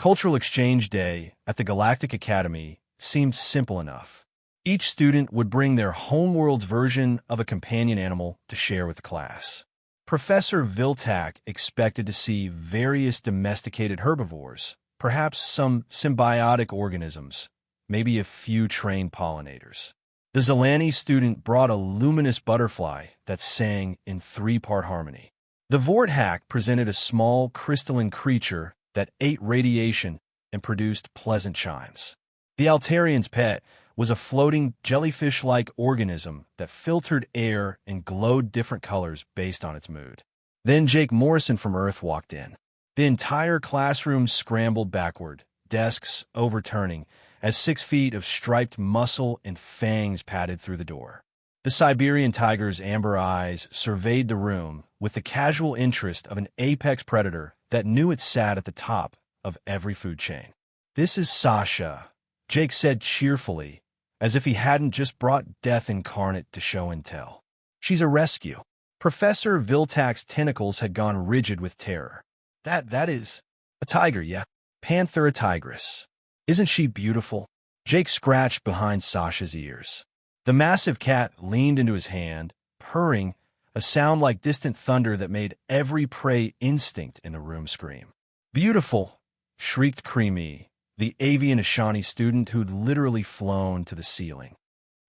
Cultural Exchange Day at the Galactic Academy seemed simple enough. Each student would bring their homeworld's version of a companion animal to share with the class. Professor Viltak expected to see various domesticated herbivores, perhaps some symbiotic organisms, maybe a few trained pollinators. The Zelani student brought a luminous butterfly that sang in three-part harmony. The Vorthak presented a small crystalline creature that ate radiation and produced pleasant chimes. The Altarian's pet was a floating jellyfish-like organism that filtered air and glowed different colors based on its mood. Then Jake Morrison from Earth walked in. The entire classroom scrambled backward, desks overturning, as 6 feet of striped muscle and fangs padded through the door. The Siberian tiger's amber eyes surveyed the room with the casual interest of an apex predator that knew it sat at the top of every food chain. "This is Sasha," Jake said cheerfully, as if he hadn't just brought death incarnate to show and tell. "She's a rescue." Professor Viltak's tentacles had gone rigid with terror. That is a tiger, yeah. Panthera tigris. Isn't she beautiful?" Jake scratched behind Sasha's ears. The massive cat leaned into his hand, purring, a sound like distant thunder that made every prey instinct in the room scream. "Beautiful," shrieked Creamy, the avian Ashani student who'd literally flown to the ceiling.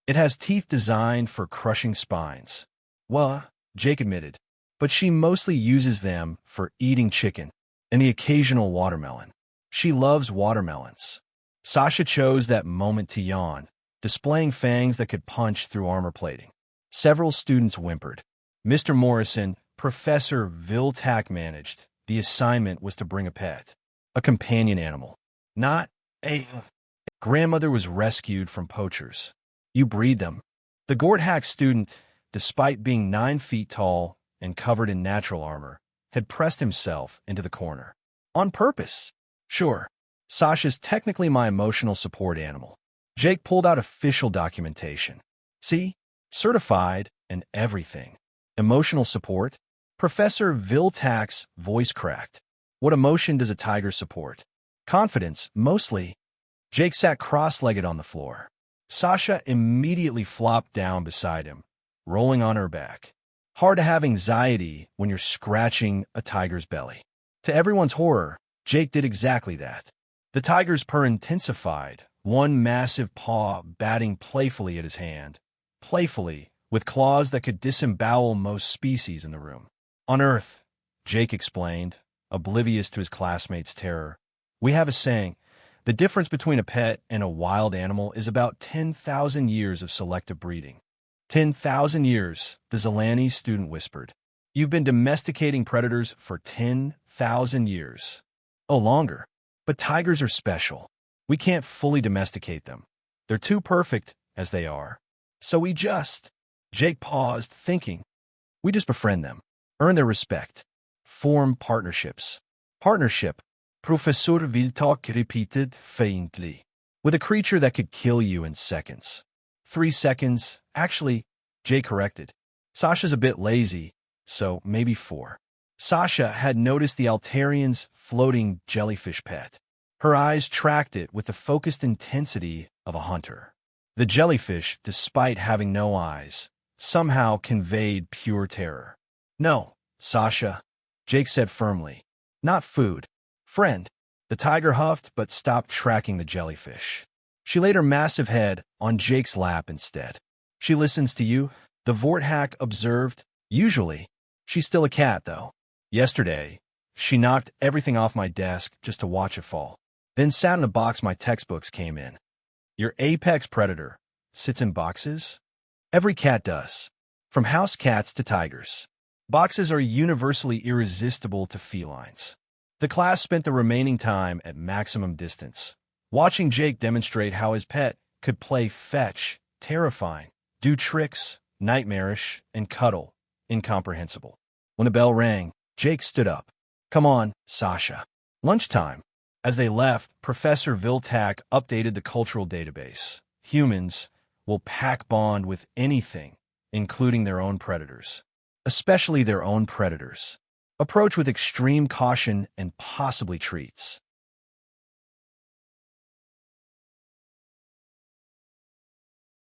"It has teeth designed for crushing spines." "Well," Jake admitted, "but she mostly uses them for eating chicken and the occasional watermelon. She loves watermelons." Sasha chose that moment to yawn, displaying fangs that could punch through armor plating. Several students whimpered. Mr. Morrison, Professor Viltak managed. The assignment was to bring a pet, a companion animal, not a... Grandmother was rescued from poachers. "You breed them." The Gorthak student, despite being 9 feet tall and covered in natural armor, had pressed himself into the corner. "On purpose." "Sure. Sasha's technically my emotional support animal." Jake pulled out official documentation. "See? Certified and everything." "Emotional support?" Professor Viltak's voice cracked. "What emotion does a tiger support?" "Confidence, mostly." Jake sat cross-legged on the floor. Sasha immediately flopped down beside him, rolling on her back. Hard to have anxiety when you're scratching a tiger's belly. To everyone's horror, Jake did exactly that. The tiger's purr intensified, one massive paw batting playfully at his hand. Playfully, with claws that could disembowel most species in the room. "On Earth," Jake explained, oblivious to his classmates' terror, "we have a saying, the difference between a pet and a wild animal is about 10,000 years of selective breeding." 10,000 years, the Zelani student whispered. "You've been domesticating predators for 10,000 years. Oh, longer. But tigers are special. We can't fully domesticate them. They're too perfect as they are. So we just..." Jake paused, thinking. "We just befriend them, earn their respect, form partnerships." "Partnership," Professor Viltak repeated faintly. "With a creature that could kill you in seconds." 3 seconds, actually, Jake corrected. Sasha's a bit lazy, so maybe 4. Sasha had noticed the Altarian's floating jellyfish pet. Her eyes tracked it with the focused intensity of a hunter. The jellyfish, despite having no eyes, somehow conveyed pure terror. "No, Sasha," Jake said firmly. "Not food. Friend." The tiger huffed but stopped tracking the jellyfish. She laid her massive head on Jake's lap instead. "She listens to you," the Vorthak observed. "Usually. She's still a cat, though. Yesterday, she knocked everything off my desk just to watch it fall. Then sat in a box my textbooks came in." "Your apex predator sits in boxes?" "Every cat does. From house cats to tigers. Boxes are universally irresistible to felines." The class spent the remaining time at maximum distance, watching Jake demonstrate how his pet could play fetch, terrifying, do tricks, nightmarish, and cuddle, incomprehensible. When the bell rang, Jake stood up. "Come on, Sasha. Lunchtime." As they left, Professor Viltak updated the cultural database. Humans will pack bond with anything, including their own predators. Especially their own predators. Approach with extreme caution and possibly treats.